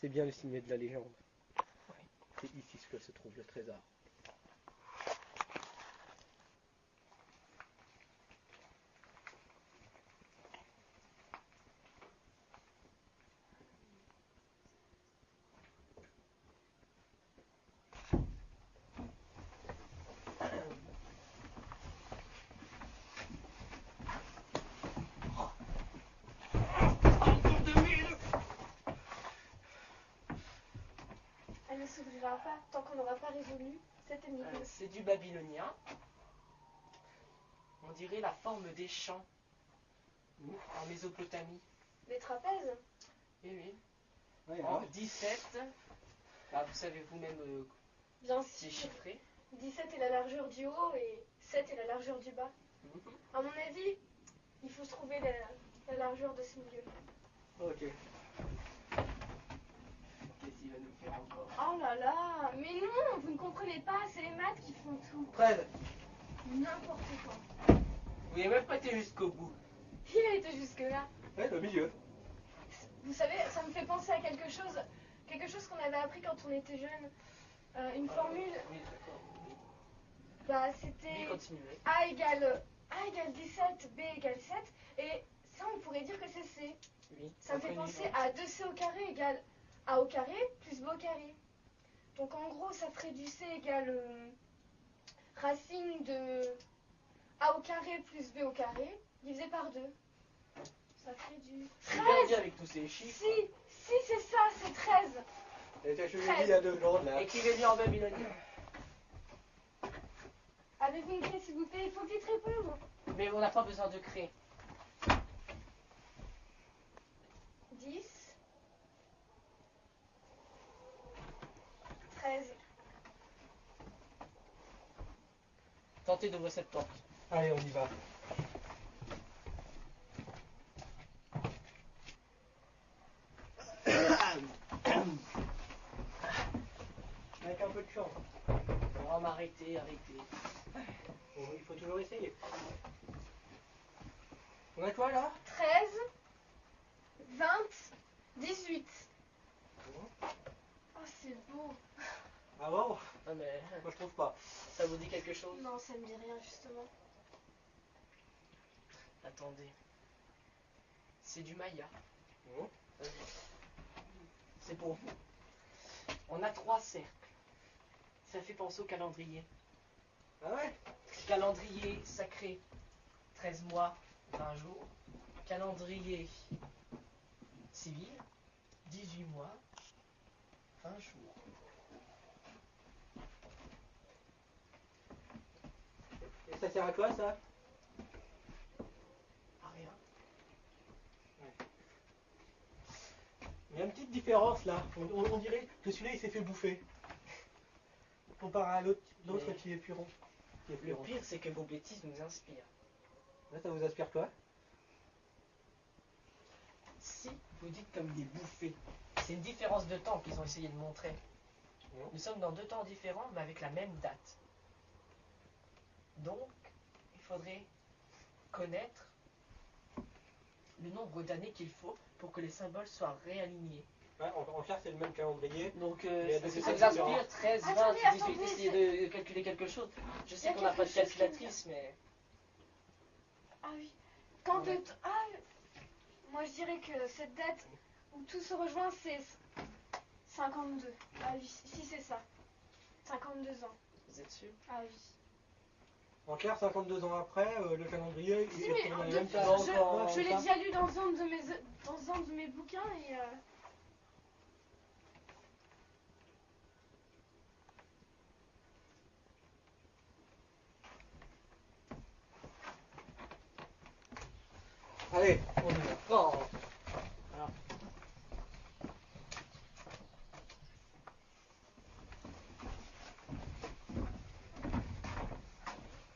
C'est bien le signet de la légende. C'est ici que se trouve le trésor. Elle ne s'ouvrira pas tant qu'on n'aura pas résolu cette énigme. C'est du babylonien. On dirait la forme des champs en Mésopotamie. Les trapèzes? Oui, oui. Ouais, En ouais. 17, bah, vous savez vous-même Bien sûr. déchiffrer. 17 est la largeur du haut et 7 est la largeur du bas. À mon avis, il faut trouver la largeur de ce milieu. Ok. Qu'est-ce qu'il va nous faire encore? Oh là là, mais non, vous ne comprenez pas, c'est les maths qui font tout. 13. N'importe quoi. Vous n'avez même pas été jusqu'au bout. Il a été jusque-là. Ouais, le milieu. Vous savez, ça me fait penser à quelque chose qu'on avait appris quand on était jeune. Une formule, Oui, d'accord. bah Oui, c'était continuez. A égale 17, B égale 7, et ça on pourrait dire que c'est C. Oui. Ça me fait Reprenez, penser Jean. à 2C au carré égale A au carré plus B au carré. Donc en gros, ça ferait du C égale racine de A au carré plus B au carré divisé par 2. Ça fait du C'est perdu 13. avec tous ces chiffres. Si c'est ça, c'est 13. Je l'ai dit il y a 2 jours là. Écrivez-le en babylonien. Avez-vous une clé s'il vous plaît? Il faut vite répondre. Mais on n'a pas besoin de créer. 10, 13. Tentez d'ouvrir cette porte. Allez, on y va. Avec un peu de chance. On va m'arrêter, arrêter. Bon, il faut toujours essayer. On a quoi là? 13, 20, 18. Oh, c'est beau. Ah bon? Ah, mais Moi je trouve pas. ça vous dit quelque chose? Non, ça me dit rien, justement. Attendez. C'est du Maya. Bon. C'est pour vous. On a 3 cercles. Ça fait penser au calendrier. Ah ouais? Calendrier sacré, 13 mois, 20 jours. Calendrier civil, 18 mois, 20 jours. Et ça sert à quoi ça? Ah, rien. Il y a une petite différence là. On dirait que celui-là il s'est fait bouffer. Comparé à l'autre Mais- qui est plus rond. Qui est plus Le rond. pire, c'est que vos bêtises nous inspirent. Là ça vous inspire quoi? Si vous dites comme des bouffées, c'est une différence de temps qu'ils ont essayé de montrer. Non. Nous sommes dans 2 temps différents, mais avec la même date. Donc, il faudrait connaître le nombre d'années qu'il faut pour que les symboles soient réalignés. Ouais, en clair c'est le même calendrier. Donc, Mais est-ce que c'est ça vous différent. inspire 13, 20, Attendez, 18, attendez, essayez de calculer quelque chose. Je Il y sais a qu'on n'a pas de quelque chose qui me calculatrice, mais... Ah oui. Quand Ouais. moi je dirais que cette date où tout se rejoint, c'est 52. Ah oui, si c'est ça. 52 ans. Vous êtes sûr? Ah oui. En clair 52 ans après, le calendrier Si, il mais retourne à la depuis, même date. Donc, je l'ai ça. déjà lu dans un de mes bouquins et... Allez, on y va. bon. Alors,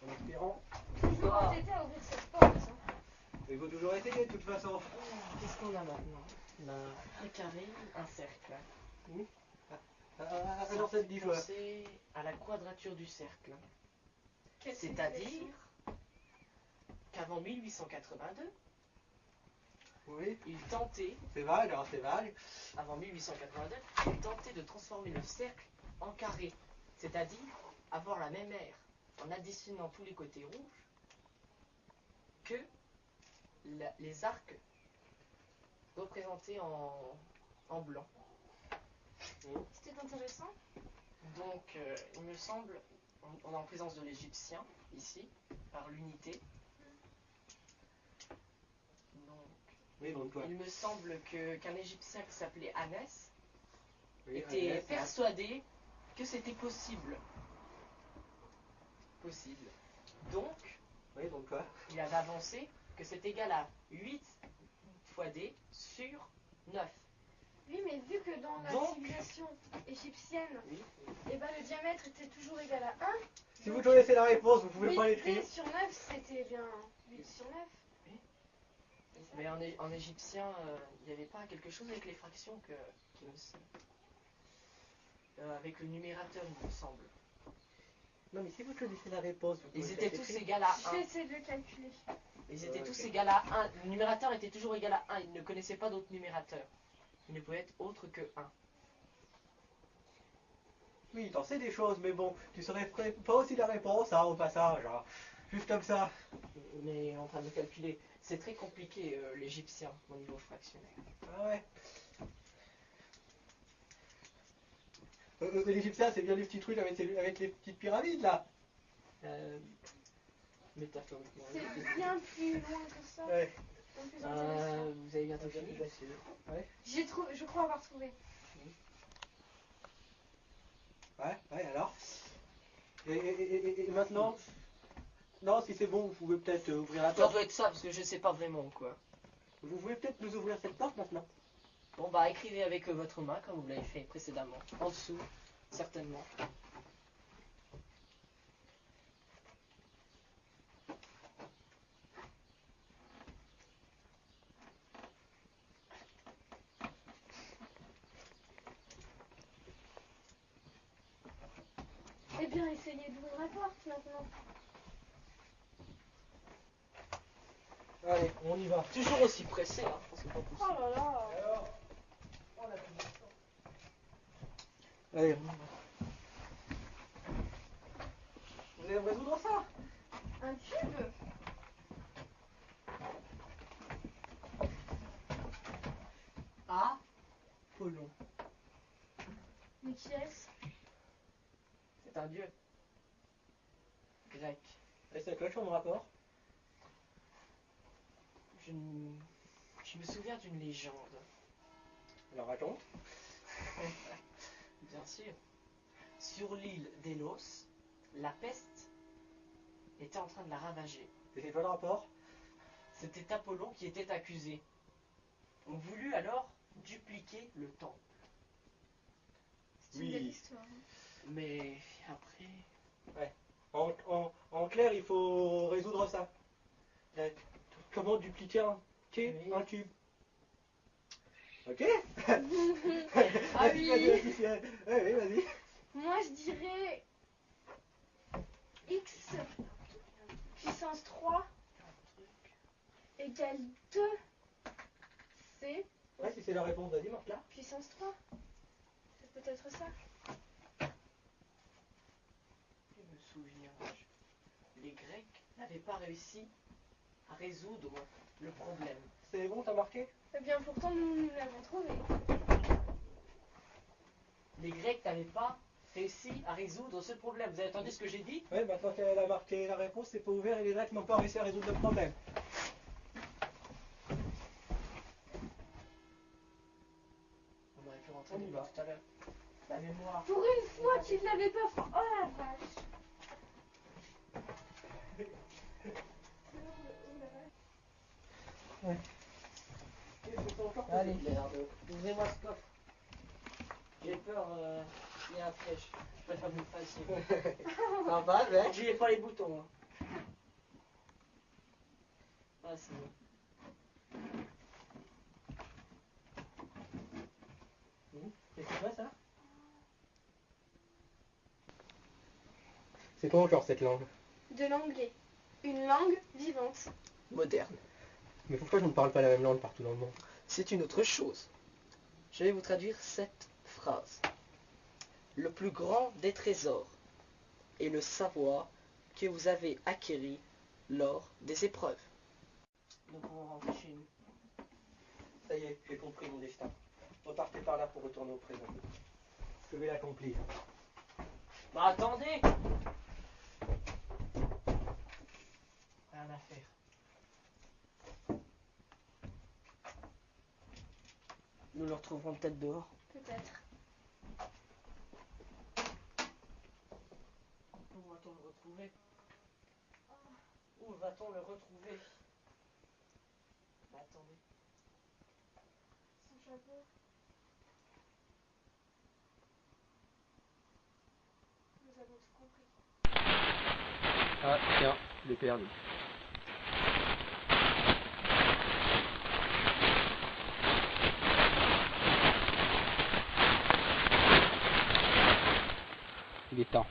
En espérant. Il faut Ah. m'entêter à ouvrir cette porte. Hein. Il faut toujours essayer de toute façon. qu'est-ce qu'on a maintenant? On a un carré, un cercle. Alors cette 10 fois. Pensez à la quadrature du cercle. Quelle C'est-à-dire signification? qu'avant 1882, Oui, il tentait, c'est vague, alors c'est vague. avant 1882, il tentait de transformer le cercle en carré, c'est-à-dire avoir la même aire en additionnant tous les côtés rouges que les arcs représentés en blanc. C'était intéressant. Donc, il me semble, on est en présence de l'Égyptien, ici, par l'unité. Donc, Oui, donc quoi? il me semble qu'un Égyptien qui s'appelait Hanès Oui, était allez, persuadé que c'était possible. Donc, oui, donc quoi? il avait avancé que c'est égal à 8 fois D sur 9. Oui, mais vu que dans la Donc- civilisation égyptienne, Oui. eh ben, le diamètre était toujours égal à 1. Si vous connaissez la réponse, vous pouvez pas 8 l'écrire. D sur 9, c'était bien 8 sur 9. Mais en égyptien, il n'y avait pas quelque chose avec les fractions qui me semble. Avec le numérateur, il me semble. Non, mais si vous connaissez la réponse, vous pouvez Ils pas étaient tous l'écrire. égaux à Je vais 1. essayer de le calculer. Ils étaient Ok. tous égaux à 1. Le numérateur était toujours égal à 1. Ils ne connaissaient pas d'autres numérateurs. Il ne pouvait être autre que 1. Oui, t'en sais des choses, mais bon, tu saurais pas aussi la réponse, hein, au passage, hein. Juste comme ça. Mais en train de calculer, c'est très compliqué l'égyptien au niveau fractionnaire. Ah ouais. L'Égyptien, c'est bien les petits trucs avec les petites pyramides, là. Métaphoriquement. C'est bien plus loin que ça. Ouais. Bien plus intéressant. Vous avez bientôt fini. Ouais, J'ai trouvé, je crois avoir trouvé. ouais, alors. Et maintenant, non, si c'est bon, vous pouvez peut-être ouvrir la Ça porte. doit être ça parce que je sais pas vraiment quoi. Vous pouvez peut-être nous ouvrir cette porte maintenant. Bon bah écrivez avec votre main comme vous l'avez fait précédemment. En dessous, certainement. Eh bien, essayez d'ouvrir la porte maintenant. Allez, on y va. Toujours aussi pressé, hein. C'est pas Oh possible. là là. Alors, on a plus de temps. Allez, on y va. Vous allez me résoudre ça? Un cube. Apollon. Mais qui est-ce? C'est un dieu grec. Et c'est quoi son rapport? Je me souviens d'une légende. Alors raconte. Bien sûr. Sur l'île d'Élos, la peste était en train de la ravager. Et c'est quoi le rapport? C'était Apollon qui était accusé. On voulut alors dupliquer le temple. C'est une belle histoire. Mais après... En clair, il faut résoudre ça. Comment dupliquer un Oui. cube? Ok. Ah oui. Oui, vas-y. Moi, je dirais x puissance 3 égale 2c Ouais, si c'est la réponse, vas-y, marque là. puissance 3. C'est peut-être ça. Je me souviens, les Grecs n'avaient pas réussi à résoudre le problème. C'est bon, t'as marqué? Eh bien, pourtant, nous l'avons trouvé. Les Grecs n'avaient pas réussi à résoudre ce problème. Vous avez entendu ce que j'ai dit? Ouais, maintenant qu'elle a marqué la réponse, c'est pas ouvert et les Grecs n'ont pas réussi à résoudre le problème. On aurait pu rentrer On y va. tout à l'heure. La mémoire. Pour une fois qu'il n'avait pas fait. Oh la vache. Allez, merde. Ouvrez-moi ce coffre. J'ai peur qu'il y ait un piège. Je préfère vous le fassiez. Sympa, mec. N'oubliez pas les boutons. Hein. Ah, c'est bon. C'est quoi ça? C'est quoi encore cette langue? De l'anglais. Une langue vivante. Moderne. Mais pourquoi je ne parle pas la même langue partout dans le monde? C'est une autre chose. Je vais vous traduire cette phrase. Le plus grand des trésors est le savoir que vous avez acquis lors des épreuves. Nous pouvons rentrer chez nous. Ça y est, j'ai compris mon destin. Repartez par là pour retourner au présent. Je vais l'accomplir. Bah attendez! Rien à faire. Nous le retrouverons peut-être dehors. Peut-être. Où va-t-on le retrouver? Où va-t-on le retrouver? Bah attendez. Son chapeau. Nous avons tout compris. Ah, tiens, je l'ai perdu. Il est temps.